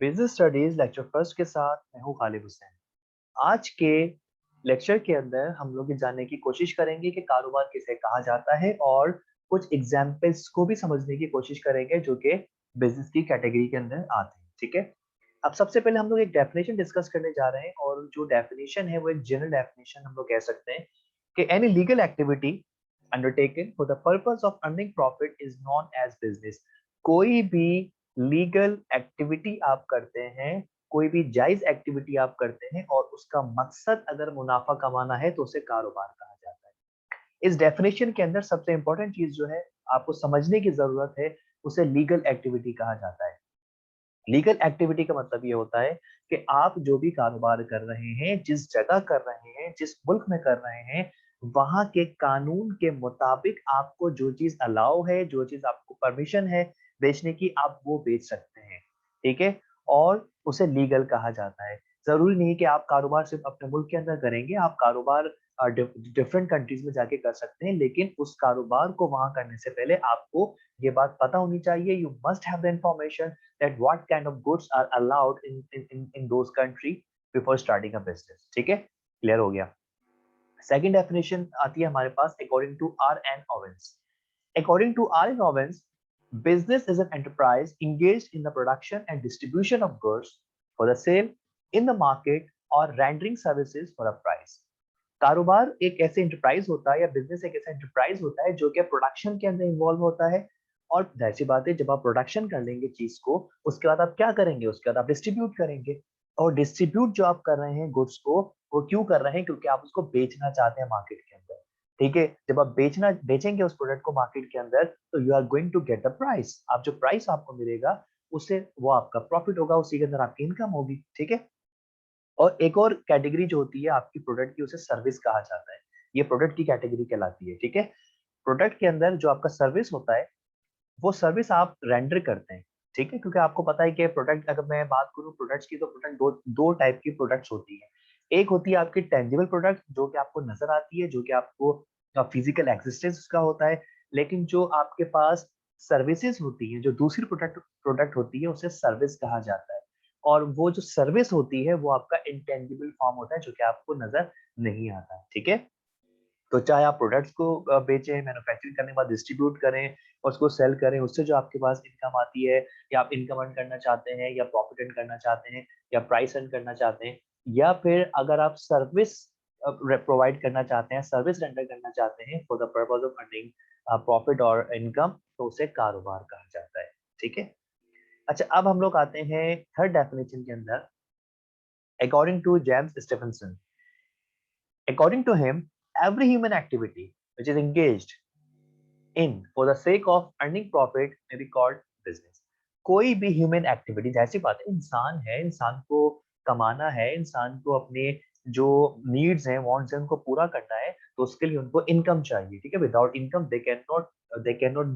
Business studies lecture first के साथ मैं हूँ खालिद हुसैन। आज के लेक्चर के अंदर हम लोग ये जानने की कोशिश करेंगे कि कारोबार किसे कहा जाता है और कुछ एग्जाम्पल्स को भी समझने की कोशिश करेंगे जो कि बिजनेस की कैटेगरी के अंदर आते हैं। ठीक है, अब सबसे पहले हम लोग एक डेफिनेशन डिस्कस करने जा रहे हैं और जो डेफिनेशन है वो एक जनरल डेफिनेशन हम लोग कह सकते हैं कि any legal activity undertaken for the purpose of earning profit is known as business. कोई भी लीगल एक्टिविटी आप करते हैं, कोई भी जायज एक्टिविटी आप करते हैं और उसका मकसद अगर मुनाफा कमाना है तो उसे कारोबार कहा जाता है। इस डेफिनेशन के अंदर सबसे इंपॉर्टेंट चीज जो है आपको समझने की जरूरत है, उसे लीगल एक्टिविटी कहा जाता है। लीगल एक्टिविटी का मतलब ये होता है कि आप जो भी कारोबार कर रहे हैं, जिस जगह कर रहे हैं, जिस मुल्क में कर रहे हैं, वहां के कानून के मुताबिक आपको जो चीज अलाउ है, जो चीज आपको परमिशन है बेचने की, आप वो बेच सकते हैं। ठीक है, और उसे लीगल कहा जाता है। जरूरी नहीं कि आप कारोबार सिर्फ अपने मुल्क के अंदर करेंगे, आप कारोबार डिफरेंट कंट्रीज में जाके कर सकते हैं, लेकिन उस कारोबार को वहां करने से पहले आपको ये बात पता होनी चाहिए। You must have the information that what kind of goods are allowed in those country before starting a business। ठीक है, क्लियर हो गया। सेकंड डेफिनेशन आती है हमारे पास according to R N Owens. According to R N Owens, business is an enterprise engaged in the production and distribution of goods for the sale in the market or rendering services for a price। कारोबार एक ऐसे enterprise होता है या business एक ऐसा enterprise होता है जो कि प्रोडक्शन के अंदर इन्वॉल्व होता है। और जाहिर सी बात है, जब आप प्रोडक्शन कर लेंगे चीज को, उसके बाद आप क्या करेंगे, उसके बाद आप डिस्ट्रीब्यूट करेंगे। और डिस्ट्रीब्यूट जो आप कर रहे हैं गुड्स को, वो क्यों कर रहे हैं? क्योंकि आप उसको बेचना चाहते हैं मार्केट के अंदर। ठीक है, जब आप बेचेंगे उस प्रोडक्ट को मार्केट के अंदर, तो you are going to get the price. आप जो प्राइस आपको मिलेगा उससे वो आपका प्रॉफिट होगा, उसी के अंदर आपकी इनकम होगी। ठीक है, और एक और कैटेगरी जो होती है आपकी प्रोडक्ट की, उसे सर्विस कहा जाता है। ये प्रोडक्ट की कैटेगरी कहलाती है। ठीक है, प्रोडक्ट के अंदर जो आपका सर्विस होता है, वो सर्विस आप रेंडर करते हैं। ठीक है, क्योंकि आपको पता है कि प्रोडक्ट, अगर मैं बात करूं प्रोडक्ट्स की, तो प्रोडक्ट दो दो टाइप की प्रोडक्ट्स होती है। एक होती है आपकी टेंजिबल प्रोडक्ट जो कि आपको नजर आती है, जो कि आपको फिजिकल एग्जिस्टेंस उसका होता है। लेकिन जो आपके पास सर्विसेज होती है, जो दूसरी प्रोडक्ट प्रोडक्ट होती है, उसे सर्विस कहा जाता है। और वो जो सर्विस होती है वो आपका इंटेंजिबल फॉर्म होता है, जो कि आपको नजर नहीं आता। ठीक है, तो चाहे आप प्रोडक्ट्स को बेचें, मैन्युफैक्चरिंग करने के बाद डिस्ट्रीब्यूट करें और उसको सेल करें, उससे जो आपके पास इनकम आती है, या आप इनकम अर्न करना चाहते हैं, या प्रॉफिट अर्न करना चाहते हैं, या प्राइस अर्न करना चाहते हैं, या फिर अगर आप सर्विस प्रोवाइड करना चाहते हैं, सर्विस रेंडर करना चाहते हैं for the purpose of earning profit और इनकम, तो उसे कारोबार कहा जाता है। ठीक है, अच्छा, अब हम लोग आते हैं थर्ड डेफिनेशन के अंदर। According to James Stephenson, according to him, every human activity which is engaged in for the sake of earning profit may be called business। कोई भी ह्यूमन एक्टिविटी, ऐसी बात है, इंसान है, इंसान को कमाना है, इंसान को अपने जो नीड्स हैं, वांट्स हैं, उनको पूरा करना है, तो उसके लिए उनको इनकम चाहिए। ठीक है, without income they can not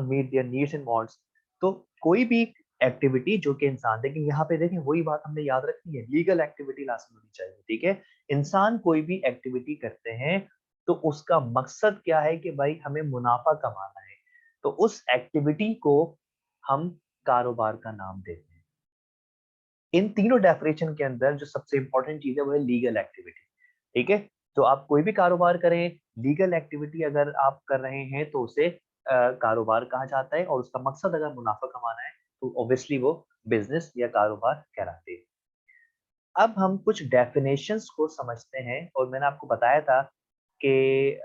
meet their needs and wants. तो कोई भी एक्टिविटी जो कि इंसान, लेकिन यहाँ पे देखें वही बात हमने याद रखनी है, लीगल एक्टिविटी लाजमी होनी चाहिए। ठीक है, इंसान कोई भी एक्टिविटी करते हैं तो उसका मकसद क्या है कि भाई हमें मुनाफा कमाना है, तो उस एक्टिविटी को हम कारोबार का नाम देते हैं। इन तीनों डेफिनेशन के अंदर जो सबसे इंपॉर्टेंट चीज है वो है लीगल एक्टिविटी। ठीक है, तो आप कोई भी कारोबार करें, लीगल एक्टिविटी अगर आप कर रहे हैं तो उसे कारोबार कहा जाता है, और उसका मकसद अगर मुनाफा कमाना है तो ऑब्वियसली वो बिजनेस या कारोबार कहलाते हैं। अब हम कुछ डेफिनेशंस को समझते हैं, और मैंने आपको बताया था कि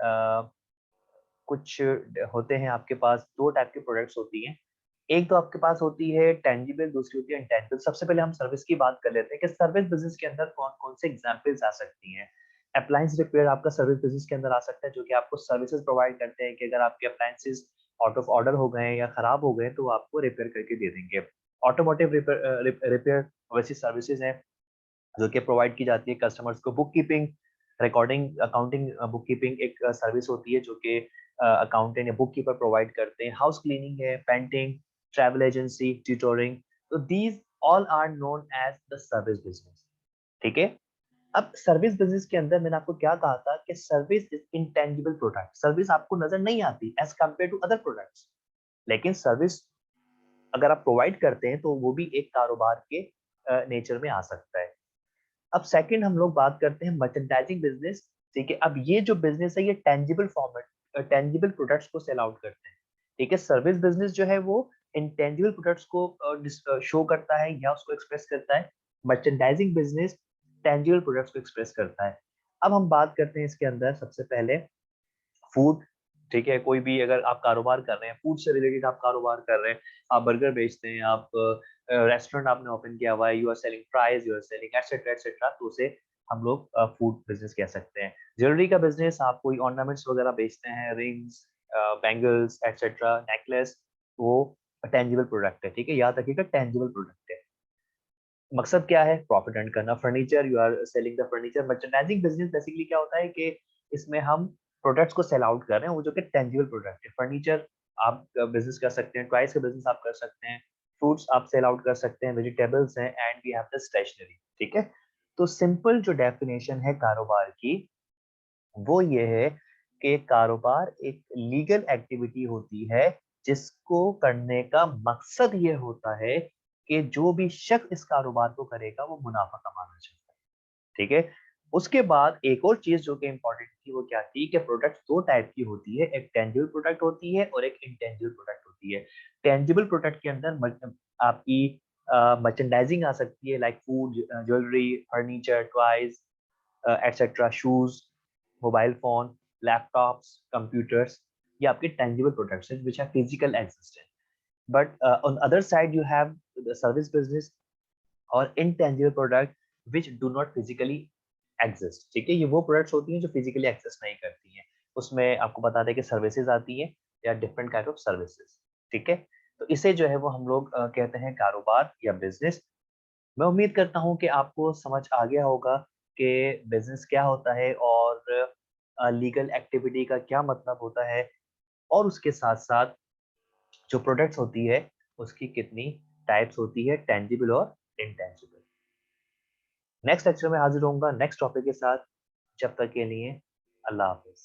कुछ होते हैं आपके पास, दो टाइप की प्रोडक्ट्स होती हैं। एक तो आपके पास होती है टेंजिबल, दूसरी होती है इंटेंजिबल। सबसे पहले हम सर्विस की बात कर लेते हैं कि सर्विस बिजनेस के अंदर कौन कौन से एग्जांपल्स आ सकती हैं। अप्लायंस रिपेयर आपका सर्विस बिजनेस के अंदर आ सकता है, जो कि आपको सर्विसेज प्रोवाइड करते हैं कि अगर आपके अप्लायंसेस आउट ऑफ ऑर्डर हो गए या खराब हो गए तो वो आपको रिपेयर करके दे देंगे। ऑटोमोटिव रिपेयर वैसी सर्विसेज हैं जो कि प्रोवाइड की जाती है कस्टमर्स को। Book keeping, recording, accounting, book keeping एक सर्विस होती है जो कि अकाउंटेंट या बुक कीपर प्रोवाइड करते हैं। हाउस क्लीनिंग है, पेंटिंग, ट्रैवल एजेंसी, ट्यूटोरिंग, तो these all are known as the service business. ठीक है, अब सर्विस बिजनेस के अंदर मैंने आपको क्या कहा था कि service is intangible product. Service आपको नजर नहीं आती as compare to other products, लेकिन सर्विस अगर आप प्रोवाइड करते हैं तो वो भी एक कारोबार के नेचर में आ सकता है। अब सेकंड हम लोग बात करते हैं मर्चेंडाइजिंग बिजनेस। ठीक है, अब ये जो बिजनेस है ये टेंजिबल फॉर्मेट, टेंजिबल प्रोडक्ट्स को सेल आउट करते हैं। ठीक है, सर्विस बिजनेस जो है वो इंटेंजिबल प्रोडक्ट्स को शो करता है या उसको एक्सप्रेस करता है। मर्चेंडाइजिंग बिजनेस टेंजिबल प्रोडक्ट्स को एक्सप्रेस करता है। अब हम बात करते हैं इसके अंदर सबसे पहले फूड। ठीक है, कोई भी अगर आप कारोबार कर रहे हैं, फूड से रिलेटेड आप कारोबार कर रहे हैं, आप बर्गर बेचते हैं, आप रेस्टोरेंट आपने ओपन किया हुआ है, you are selling fries, you are selling etcetera etcetera, तो उसे हम लोग फूड बिजनेस कह सकते हैं। ज्वेलरी का बिजनेस, आप कोई ऑर्नामेंट्स वगैरह बेचते हैं, रिंग्स, बैंगल्स एटसेट्रा, नेकलेस, वो टेंजिबल प्रोडक्ट है। ठीक है, याद रखिएगा टेंजिबल प्रोडक्ट है। मकसद क्या है? प्रॉफिट अर्न करना। Furniture, you are selling the furniture. Merchandising business basically क्या होता है कि इसमें हम प्रोडक्ट्स को सेल आउट कर रहे हैं, वो जो कि टेंजिबल प्रोडक्ट है। फर्नीचर आप बिजनेस कर सकते हैं, टॉयज का बिजनेस आप कर सकते हैं, फ्रूट्स आप सेल आउट कर सकते हैं, वेजिटेबल्स हैं, and we have the stationery. ठीक है, तो सिंपल जो डेफिनेशन है कारोबार की वो ये है कि कारोबार एक लीगल एक्टिविटी होती है जिसको करने का मकसद ये होता है कि जो भी शख्स इस कारोबार को करेगा वो मुनाफा कमाना चाहता है। ठीक है, उसके बाद एक और चीज जो कि इम्पोर्टेंट थी वो क्या थी कि प्रोडक्ट दो टाइप की होती है, एक टेंजिबल प्रोडक्ट होती है और एक इंटेंजिबल प्रोडक्ट होती है। टेंजिबल प्रोडक्ट के अंदर आपकी मर्चेंडाइजिंग आ सकती है, like food, jewellery, furniture, toys etcetera, shoes, mobile phone, laptops, computers, ये आपके टेंजिबल प्रोडक्ट्स हैं which are physical existent. But on other side you have the service business और intangible product which do not physically exist. ठीक है, ये वो products होती हैं जो फिजिकली एग्जिस्ट नहीं करती हैं। उसमें आपको बता दें कि सर्विसेज आती हैं या डिफरेंट काइंड ऑफ सर्विसेज। ठीक है, तो इसे जो है वो हम लोग कहते हैं कारोबार या बिजनेस। मैं उम्मीद करता हूँ कि आपको समझ आ गया होगा कि बिजनेस क्या होता है और लीगल एक्टिविटी का क्या मतलब होता है, और उसके साथ साथ जो प्रोडक्ट्स होती है उसकी कितनी टाइप्स होती है, टेंजिबल और इनटेंजिबल। नेक्स्ट लेक्चर में हाजिर होऊंगा नेक्स्ट टॉपिक के साथ। जब तक के लिए अल्लाह हाफिज।